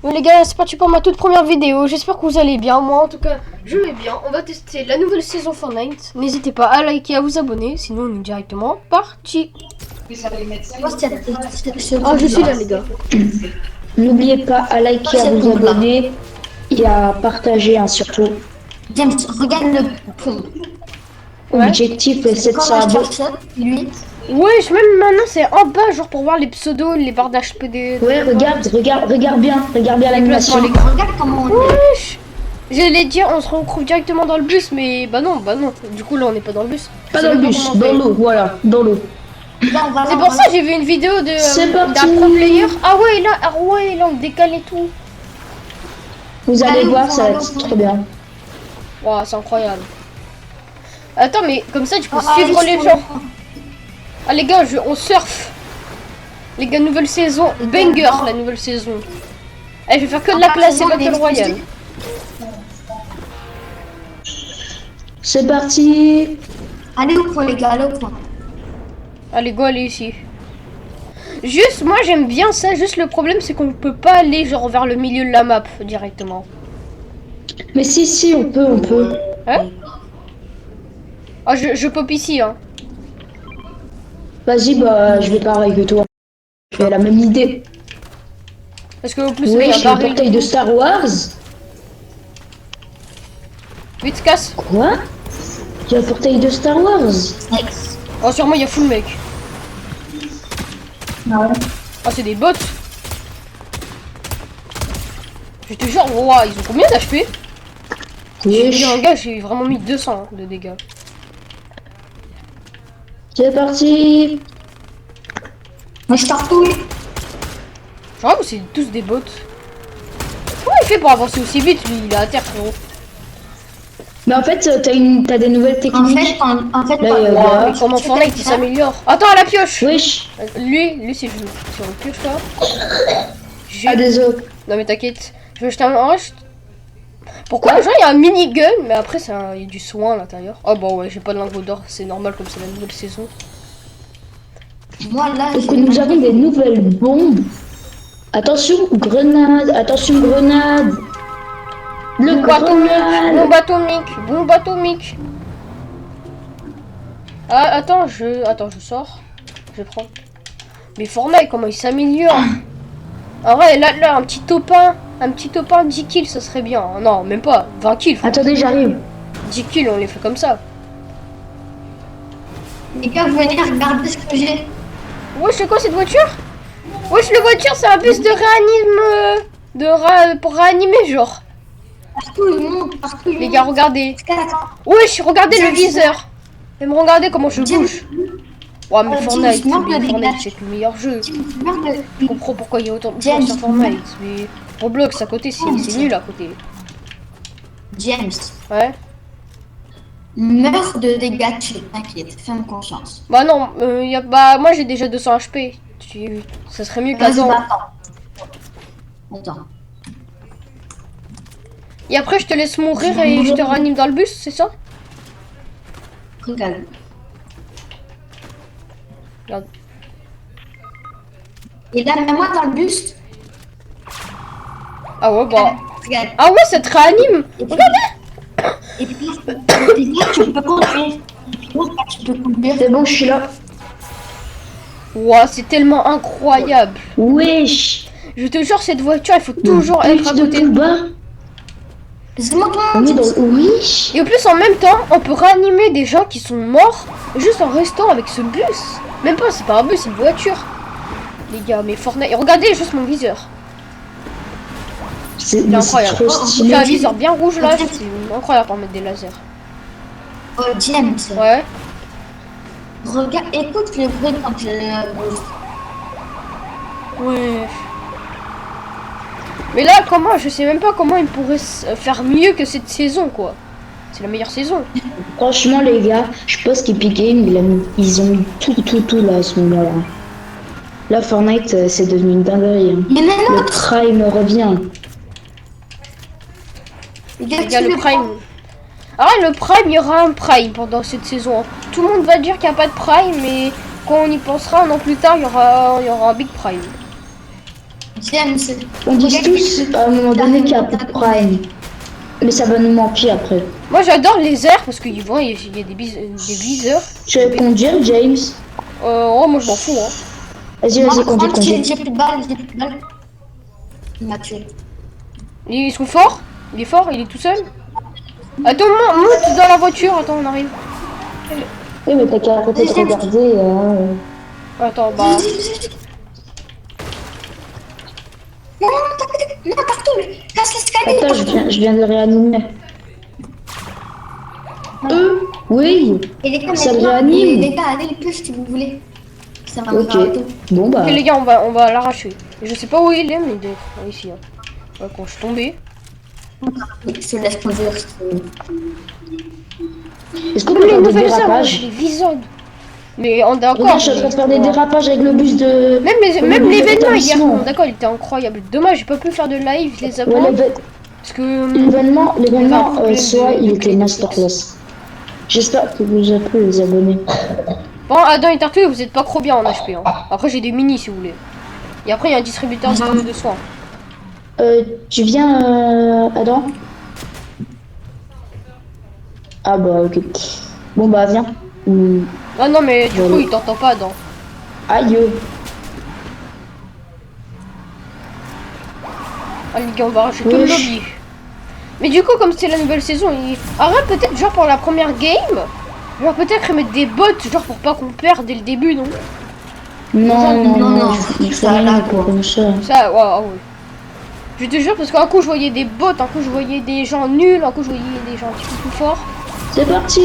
Bon les gars, c'est parti pour ma toute première vidéo, j'espère que vous allez bien, moi en tout cas je vais bien. On va tester la nouvelle saison Fortnite, n'hésitez pas à liker et à vous abonner, sinon on est directement parti. Oh je suis là les gars. N'oubliez pas à liker, à vous abonner et à partager surtout. James, regarde le fond. Ouais. Objectif 700 abonnés. Lui. Ouais, même maintenant c'est en bas genre pour voir les pseudos, les barres d'HP des... Ouais, regarde bien l'animation. Les gars. Regarde comment on est. Wesh. J'allais dire on se retrouve directement dans le bus mais bah non. Du coup là on n'est pas dans le bus. Pas dans le bus, dans l'eau, voilà, dans l'eau. C'est pour ça que j'ai vu une vidéo de d'un pro player. Ah ouais là on décale et tout. Vous allez voir, ça va être trop bien. Wow, c'est incroyable. Attends mais comme ça tu peux suivre les gens. Ah les gars, on surfe. Les gars, nouvelle saison, banger la nouvelle saison. Eh, je vais faire que de la classe et Battle Royale. C'est parti. Allez au point les gars, allez au point. Allez, go, allez ici. Juste, moi j'aime bien ça, juste le problème c'est qu'on peut pas aller genre vers le milieu de la map directement. Mais si, on peut. Hein? Ah, je pop ici, hein. Vas-y, bah, je vais pareil que toi. J'ai la même idée. Parce que au plus, Oui, il y a j'ai un une baril. bouteille de Star Wars. Vite, casse. Quoi? J'ai une bouteille de Star Wars. Next. Oh, sur moi, il y a full mec. Non. Oh, c'est des bots. Je te jure, wow, ils ont combien d'HP? Wesh. Un gars, j'ai vraiment mis 200 de dégâts. C'est parti. Moi je t'artouille. Genre, c'est tous des bots. Comment il fait pour avancer aussi vite, lui? Il est à terre, frérot. Mais en fait, t'as des nouvelles techniques. En fait, Là, il y a Wow, gars. mais comment Fortnite il s'améliore? Attends, à la pioche! Wesh. Lui c'est sur une pioche là. Ah, désolé. Non mais t'inquiète, je vais jeter un rush. Pourquoi genre il y a un minigun, mais après il y a du soin à l'intérieur. Oh bah ouais, j'ai pas de lingot d'or, c'est normal comme c'est la nouvelle saison. moi là, Donc nous avons des nouvelles bombes. Attention, grenade. Attention, grenade. Le Bombe atomique, bombe atomique. Ah attends, je sors. Je prends. Mais Fortnite comment il s'améliore. Ah ouais, là un petit topin 10 kills ça serait bien. Non, même pas, 20 kills. Attendez, j'arrive. 10 kills, on les fait comme ça. les gars, venez regarder ce que j'ai. Wesh, c'est quoi cette voiture? Wesh, la voiture, c'est un bus de réanime. Pour réanimer, genre. Partout il monte, partout il Les monte. gars, regardez. Attends. Wesh, regardez le viseur. Et me regardez comment je bouge. Ouais, mais Fortnite, c'est le meilleur jeu. Je comprends pourquoi il y a autant de gens sur Fortnite. Mais Roblox, à côté, c'est nul à côté. James, Ouais. meurs de dégâts, t'inquiète, fais-moi confiance. Bah non, bah moi j'ai déjà 200 HP. Ça serait mieux Vas-y, qu'attends. bah, attends. Et après, je te laisse mourir et je te ranime dans le bus, c'est ça? Regarde. Regarde. Et là, mets-moi dans le bus. Ah ouais, bah. Regarde. Ah ouais, ça te réanime. Regardez. Et puis là, tu peux conduire. Tu peux conduire. C'est bon, je suis là. Ouah, c'est tellement incroyable. Wesh. Je te jure, cette voiture, il faut toujours être à côté. C'est moi On est dans... Oui. Et en plus, en même temps, on peut réanimer des gens qui sont morts juste en restant avec ce bus. Même pas, c'est pas un bus, c'est une voiture. Les gars, mais Fortnite. Et regardez juste mon viseur. C'est incroyable. trop J'ai un stylé. viseur bien rouge là, c'est incroyable pour mettre des lasers. Oh, James. Ouais. Regarde, écoute le bruit quand je... Ouais. Mais là, comment? Je sais même pas comment ils pourraient faire mieux que cette saison, quoi. C'est la meilleure saison. Franchement, les gars, je pense qu'Epic Games, ils ont mis tout là à ce moment-là. Là, Fortnite, c'est devenu une dinguerie. Hein. Mais maintenant, Le Prime revient. Les gars, le Prime. Ah ouais, le Prime, il y aura un Prime pendant cette saison. Tout le monde va dire qu'il n'y a pas de Prime, mais quand on y pensera un an plus tard, il y aura un Big Prime. James. On dit tous à un moment donné qu'il y a plus de prime. Mais ça va nous manquer après. Moi j'adore les airs parce qu'ils voient, il y a des viseurs. Tu veux conduire, James? Oh, moi je m'en fous. Hein. Vas-y, vas-y, conduis, conduis. J'ai plus de balles, j'ai plus de balles. Il m'a tué. Ils sont forts. Il est fort, il est tout seul. Attends, monte dans la voiture. Attends, on arrive. Oui, mais t'as qu'à arrêter de regarder. Attends, bah. Non, non, partout. Casse l'escalier. Attends, je viens de le réanimer. Oui. Et les gars, Ça le maintenant, réanime. les gars, allez le plus si vous voulez. Ça va me Ok. faire tout. Bon bah. Ok, les gars, on va l'arracher. Je sais pas où il est, mais il doit être ici. Hein. Ouais, quand je suis tombé. Il se laisse conduire. Est-ce qu'on Comme peut les faire des nouvelles armes, dérapages? les visodes. Mais on d'accord. Regarde, je suis en train de faire des dérapages avec le bus de. Même le l'événement bus hier, d'établissement. bon, d'accord, il était incroyable. Dommage, j'ai pas pu faire de live, je les Ouais, apprends. Parce que. l'événement, problème soit de- il de était masterclass. J'espère que vous avez plu les abonnés. Bon, Adam et Tartu, vous êtes pas trop bien en HP. Hein. Après, j'ai des mini si vous voulez. Et après, il y a un distributeur de soins. Tu viens, Adam? Ah bah ok. Bon bah viens. Ah non, mais du Voilà. coup, il t'entend pas, Adam. Aïe. Ah, les gars, on va arracher tout Oui. le lobby. Mais du coup, comme c'est la nouvelle saison, arrête peut-être, genre pour la première game, genre peut-être mettre des bots, genre pour pas qu'on perde dès le début, non? Non, il faut ça rien là, quoi quoi. comme ça. Ça, ouais, ah ouais. Je te jure, parce qu'un coup, je voyais des bots, un coup, je voyais des gens nuls, un coup, je voyais des gens un petit peu plus forts. C'est parti.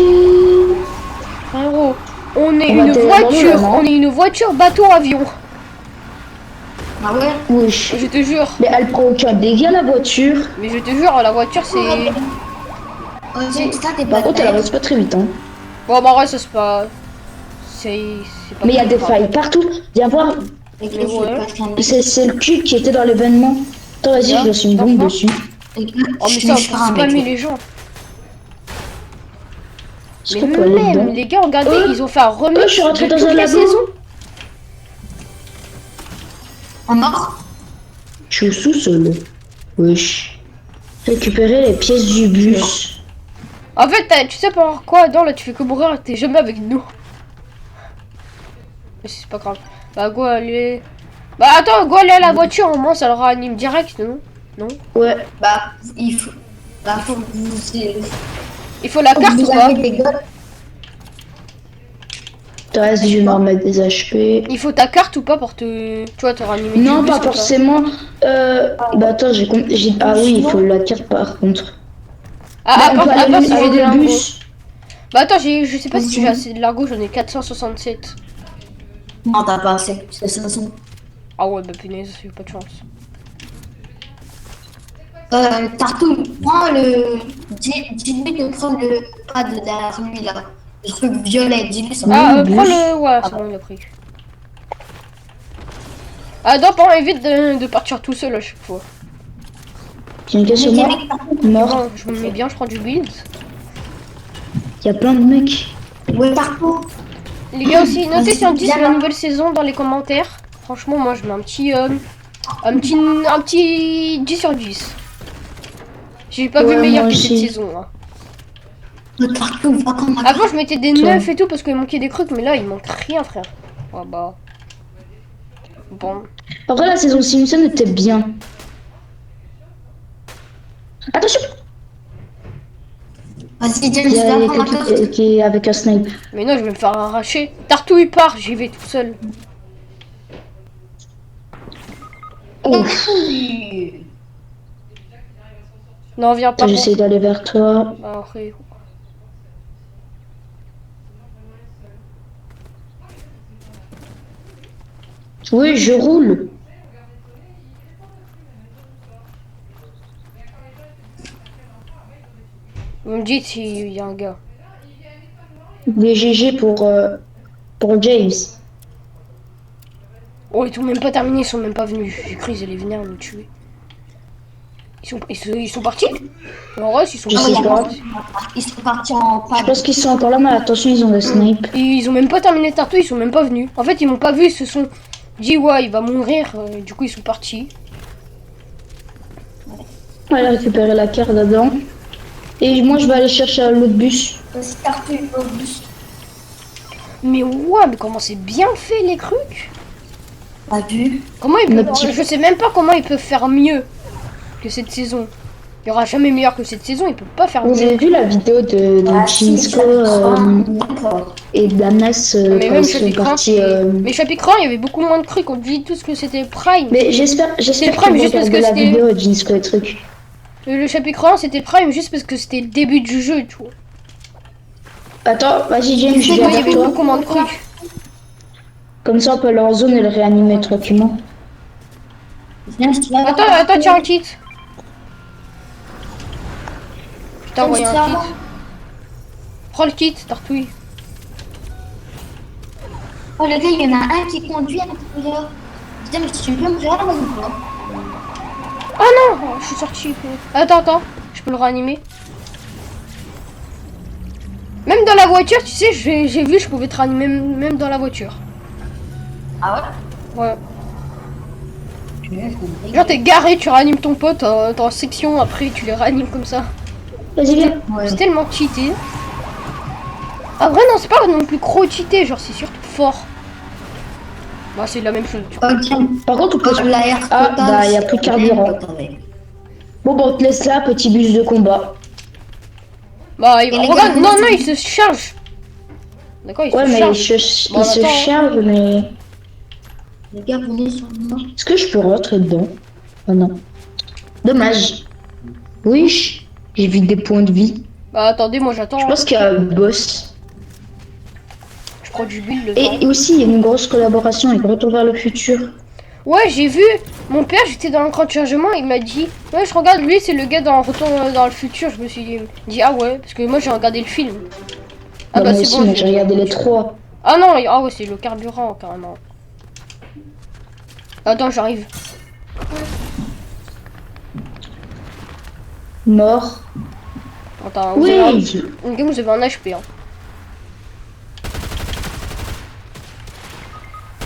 Frérot, on est On va une atterrir dans l'eau, voiture, là, non on est une voiture bateau avion. Ah ouais? Oui. Je te jure, Mais elle prend aucun dégât la voiture. mais je te jure, la voiture c'est. Oh, j'ai ça, t'es Par pas contre, elle avance pas très vite. Hein. Bon, bah, ouais, ça c'est pas. C'est pas. Mais il y a des grave. failles partout. Viens voir. Ouais. C'est le cul qui était dans l'événement. Attends, vas-y, je lance une bombe D'accord. dessus. Oh, mais ça, on peut spammer les gens. C'est Mais quoi même, là-dedans? les gars, regardez, ils ont fait un remix je suis rentré de dans toutes un les labo. saisons. En mort? Je suis au sous-sol. Wesh. Récupérer les pièces du bus. En fait, tu sais pourquoi, Adam, là, tu fais que mourir, t'es jamais avec nous. Mais c'est pas grave. Bah, go aller. Bah, attends, go aller à la voiture, au moins ça le réanime direct, non? Non? Ouais. Bah, il faut. Bah, faut que vous. Il faut la carte ou Vous pas? avez des gars. T'as je vais me remettre des HP. Il faut ta carte ou pas pour te. Tu vois, te réanimer? Non, du bus pas comme ça. forcément. Bah attends, ah oui, il faut la carte par contre. Ah, Bah, à on part peut à part aller si j'ai avec de des l'argot. bus. Bah, attends, je sais pas si j'ai assez de l'argot, j'en ai 467. Non, t'as pas assez. C'est 500. Ah ouais, bah punaise, j'ai pas de chance. Tartou, prends le. Dis-lui de prendre le pad derrière lui là. Le truc violet, dis-lui ça. Ah, bus. prends le. Ouais, c'est bon, il a pris. Ah, non, pas évite de partir tout seul à chaque fois. Il y a un gars sur moi. Mort. Non, je me mets bien, je prends du build. Il y a plein de mecs. Ouais, Tartou. Les gars aussi, notez Vas-y, si on dit viens c'est la là. nouvelle saison dans les commentaires. Franchement, moi je mets un petit 10 sur 10. J'ai pas Ouais, vu meilleur moi que cette aussi. saison. Hein. Tartou, va comme un. Avant, je mettais des Toi. 9 et tout parce qu'il manquait des trucs, mais là il manque rien, frère. Ah bah. Bon. Après, la saison Simpson était bien. Attention! Vas-y, James, Il y a viens prendre ma quelqu'un carte. qui est avec un snipe. Mais non, je vais me faire arracher. Tartou il part, j'y vais tout seul. Oh, Non, viens pas. j'essaie d'aller vers toi. Ah, frérot. Oui, je roule. Vous me dites s'il y a un gars. Des GG pour James. Oh, ils sont même pas terminés, ils sont même pas venus. J'ai cru qu'ils allaient venir me tuer. Ils sont partis? En vrai, ils sont Je sais pas. Ils sont partis en Je pad. pense qu'ils sont encore là, mais attention, ils ont des snipes. Ils ont même pas terminé Tartu, ils sont même pas venus. En fait, ils m'ont pas vu, ils se sont dit ouais, il va mourir. Du coup, ils sont partis. On va aller récupérer la carte dedans. Et moi, je vais aller chercher l'autre bus. Vas-y, Tartu, au bus. Mais ouais, mais comment c'est bien fait les trucs. Pas vu. Comment ils Le peuvent... petit- Je sais même pas comment ils peuvent faire mieux que cette saison. Il y aura jamais meilleur que cette saison, ils peuvent pas faire Vous mieux. avez vu la vidéo de Ah, si, Jinsko d'accord. et Damas Mais quand même ils sont chapitre 1, partis mais chapitre 1, il y avait beaucoup moins de trucs. On dit tous que c'était Prime. Mais j'espère que Prime vous juste parce regardez que la c'était- vidéo de Jinsko et trucs. Le chapitre 1, c'était Prime juste parce que c'était le début du jeu, tu vois. Attends, vas-y James, je C'est viens Moi, il y vers avait toi. beaucoup moins de trucs. Comme ça, on peut aller en zone et le réanimer tranquillement. Viens, je te la Attends, tiens un kit. Je t'ai envoyé un kit. Prends le kit, Tartouille. Oh, le gars, il y en a un qui conduit à l'intérieur. Putain, mais tu peux me regarder ou pas? Ah non, oh, je suis sorti. Attends, je peux le réanimer. Même dans la voiture, tu sais, j'ai vu, je pouvais te réanimer même dans la voiture. Ah Ouais. ouais? Genre t'es garé, tu réanimes ton pote, t'es en section, après tu les réanimes comme ça. Vas-y, viens. Ouais. C'est tellement cheaté. Ah vrai non, c'est pas non plus trop cheaté, genre c'est surtout fort. Bah c'est la même chose. Tu vois. Ok. Par contre, on peut... Comme l'air Ah, total, bah, y a c'est plus de carburant. total. Bon, on te laisse là, petit bus de combat. Bah Et les regarde, gars, non, c'est- il se charge. D'accord, il Ouais, se mais charge. Bon, il se attends, hein. charge, mais... Les gars, venez sur moi. Est-ce que je peux rentrer dedans? Oh non. Dommage. Oui, j'ai vu des points de vie. Bah attendez, moi j'attends. Je pense qu'il y a un boss. Je prends du build le temps. Et aussi, il y a une grosse collaboration avec Retour vers le futur. Ouais, j'ai vu. Mon père, j'étais dans l'écran de chargement, il m'a dit ouais, je regarde, lui, c'est le gars dans Retour dans le futur. Je me suis dit ah ouais, parce que moi j'ai regardé le film. Ah Bah, bah moi c'est aussi, bon. mais j'ai regardé les trois. Ah non, ah ouais, c'est le carburant carrément. Attends, j'arrive. Mort. Attends, Oui. vous avez un HP. Hein.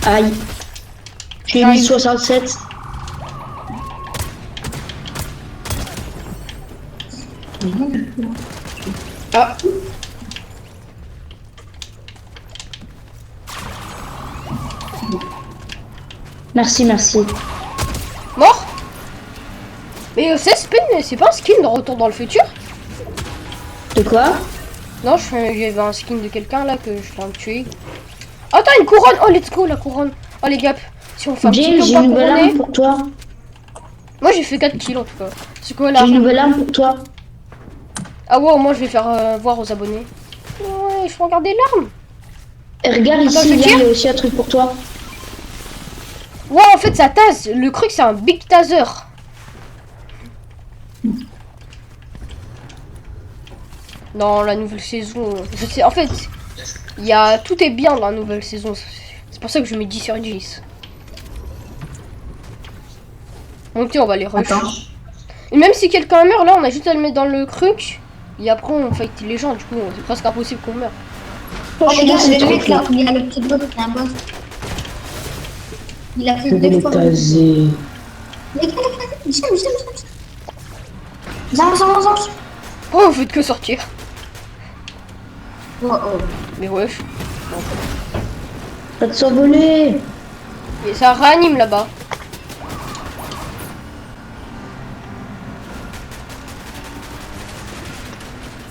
Aïe. J'ai mis 67. Ah. Merci. Mort. Mais c'est pas un skin de Retour dans le futur? De quoi? Non, il y avait un skin de quelqu'un là que je viens de tuer. Attends, une couronne! Oh, let's go, la couronne! Oh, les gars, si on fait un petit James, peu j'ai pas une nouvelle couronné. arme pour toi. Moi, j'ai fait 4 kills en tout cas. C'est quoi J'ai là? une nouvelle arme pour toi. Ah ouais, moi je vais faire voir aux abonnés. Ouais, je peux regarder l'arme. Et regarde Attends, ici, je là, tire. il y a aussi un truc pour toi. Ouais, en fait, ça tase. Le truc, c'est un big taser. Dans la nouvelle saison, je sais, en fait, tout est bien dans la nouvelle saison. C'est pour ça que je mets 10 sur 10. Donc, on va les rush. Attends. Et même si quelqu'un meurt, là, on a juste à le mettre dans le truc. Et après, on fight les gens. Du coup, c'est presque impossible qu'on meure. Oh, les Franchement, gars, c'est le trop mec là, fort. il y a le petit boss, c'est un boss. Il a fait Je vais deux les fois. taser. Les gars, Viens. Oh, vous faites que sortir. Oh, oh. Mais wesh. Pas de s'envoler. Et ça réanime là-bas.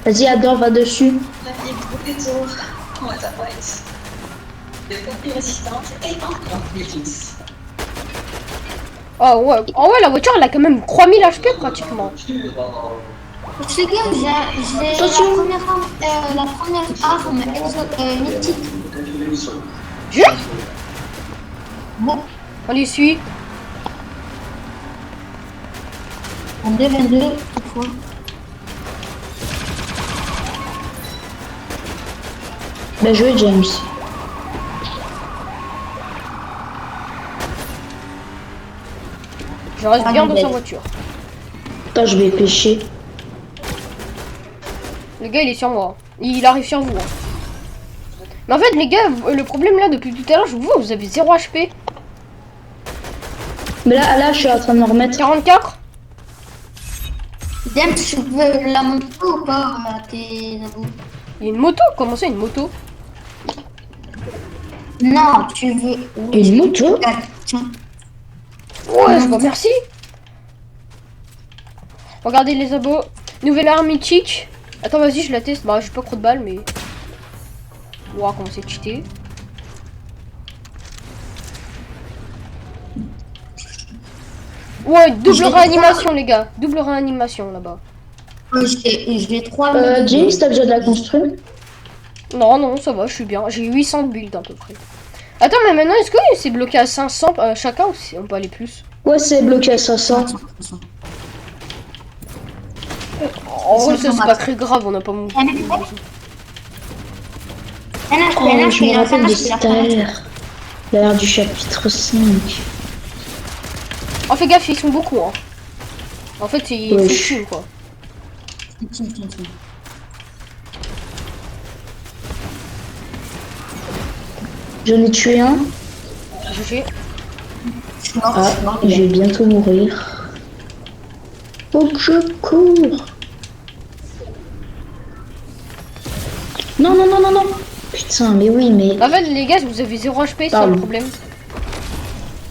Vas-y, Adam, va dessus. Oh ouais, la voiture elle a quand même 3000 HP pratiquement. Les gars, j'ai Attention. la première arme mythique. Jure? Bon, On les suit. en 2v2, cette fois. Bien joué, James. Je reste Ah, bien mais dans sa bête. voiture. Attends, je vais pêcher. Le gars il est sur moi. Il arrive sur vous. Hein. Mais en fait les gars, le problème là depuis tout à l'heure, je vous vois, vous avez 0 HP. Mais là, je suis en train de me remettre. 44. James, tu veux la moto ou pas tes abos? Il y a une moto? Comment ça, une moto? Non, tu veux. Une moto? Tiens. Ouais, je vous remercie. Regardez les abos. Nouvelle arme mythique. Attends, vas-y, je la teste. Bah, j'ai pas trop de balles, mais. Ouah, comment c'est cheaté. Ouais, double réanimation, les gars. Double réanimation là-bas. J'ai 3 James, t'as besoin de la construire? Non, non, ça va, je suis bien. J'ai 800 builds à peu près. Attends, mais maintenant, est-ce que c'est bloqué à 500 chacun ou on peut aller plus? Ouais, c'est bloqué à 500. En vrai, ça, c'est pas très grave, on n'a pas mon. Oh, je me rappelle de cette ère. L'ère du chapitre 5. Oh, fais gaffe, ils sont beaucoup, hein. En fait, ils Ouais. sont chill, quoi. J'en ai tué un. GG. Ah, je vais bientôt mourir. Faut que je cours. Non, non, non, non, non. Putain, mais oui, mais... En fait, les gars, vous avez 0 HP, c'est ça Pardon. le problème.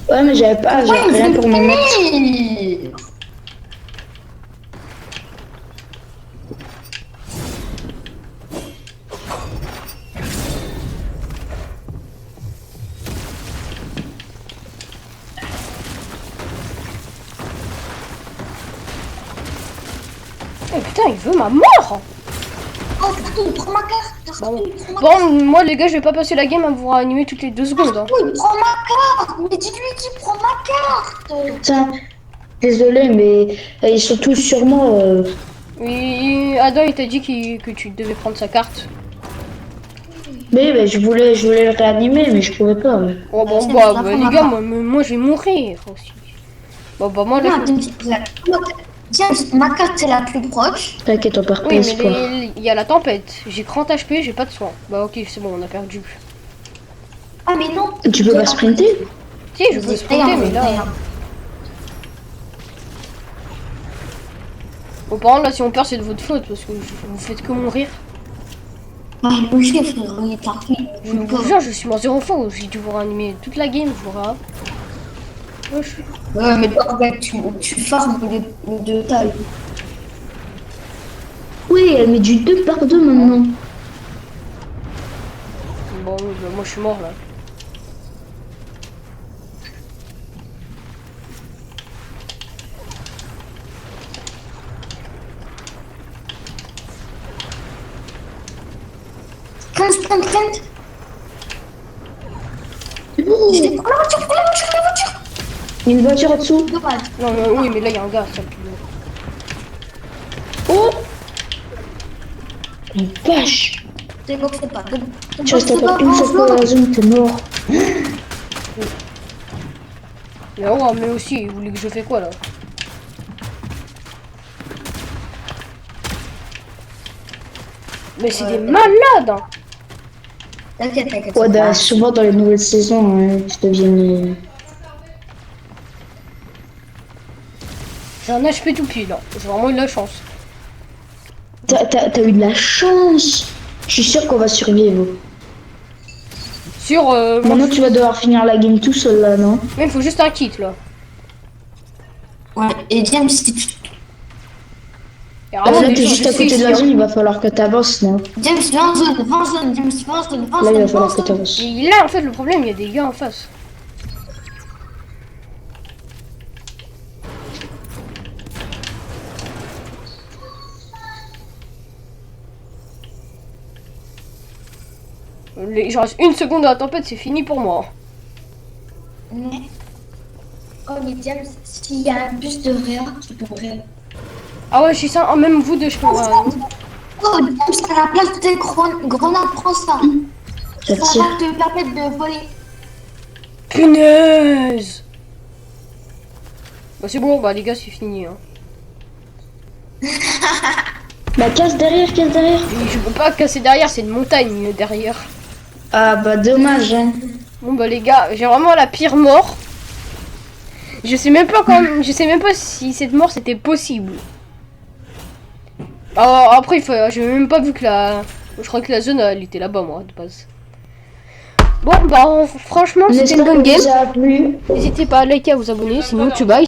Ouais, mais j'avais rien pour me mettre. Oh putain, il veut ma mort. Oh, Tartou, prends ma carte. Bon. Tartou, prends ma Bon, moi, les gars, je vais pas passer la game à vous réanimer toutes les 2 secondes. Hein. carte. Prends ma carte. Mais dis-lui qu'il prend ma carte. Putain, désolé, mais ils sont tous sur moi. Et Adam, il t'a dit que tu devais prendre sa carte. Mais je voulais le réanimer, mais je pouvais pas. Oh bon, C'est bah, bon, les la gars, fin, moi, je vais mourir aussi. Bon, bah, moi, là, Non, James, ma carte c'est la plus proche. T'inquiète, on perd pas oui, mais espoir. il y a la tempête. J'ai 30 HP, j'ai pas de soin. Bah, ok, c'est bon, on a perdu. Ah, mais non. Tu peux pas sprinter? Si, je peux sprinter, mais là. Bon, par contre, là, si on perd, c'est de votre faute parce que vous faites que mourir. Ah, le chef, frère, il est parti. Je vous jure, je suis mort 0 fois. J'ai dû vous réanimer toute la game, je vous rate. Ouais, mais en fait, tu farmes le de taille. Oui, elle met du 2 par 2 maintenant. Bon, bah, moi, je suis mort là. Prends la voiture, prends la voiture. Il y a une voiture en dessous. Dommage. Non, mais oui, mais là, il y a un gars, ça pue. Oh! La vache! C'est bon, c'est pas. Tu restes encore une seule fois dans la zone, t'es mort. Mais ouais, mais aussi, vous voulez que je fais quoi là? Mais c'est des malades hein. T'inquiète. Ouais, bah, souvent dans les nouvelles saisons, ils deviennent. J'ai un HP tout pile là. J'ai vraiment eu de la chance. T'as eu de la chance! Je suis sûr qu'on va survivre. Sur. Maintenant, tu vas devoir finir la game tout seul là, non? Mais il faut juste un kit là. Ouais, et James, si tu... Il y a vraiment Là, des t'es gens juste à de côté de la ici, zone, il va falloir que t'avances, non? James, viens en zone, James, viens en zone, Là, il va falloir que t'avances. Et là en fait le problème, il y a des gars en face. Je reste une seconde à la tempête, c'est fini pour moi. Mais... Oh, mais James, s'il y a un bus de réa, tu pourrais... Ah ouais, je suis ça. Oh, même vous deux, je peux. Oh, James, à la place de tes grenades, prends ça. Ça Ça tire. va te permettre de voler. Punaise! Bah c'est bon, bah les gars, c'est fini. Hein. Bah, casse derrière, casse derrière. Et je peux pas casser derrière, c'est une montagne derrière. Ah, bah, dommage, hein. Bon bah les gars, j'ai vraiment la pire mort. Je sais même pas si cette mort c'était possible. Ah, après, j'ai même pas vu que la... Je crois que la zone, elle était là-bas, moi, de base. Bon, bah, franchement, c'était une bonne game. Ça vous a plu. N'hésitez pas à liker, à vous abonner, sinon tu bye.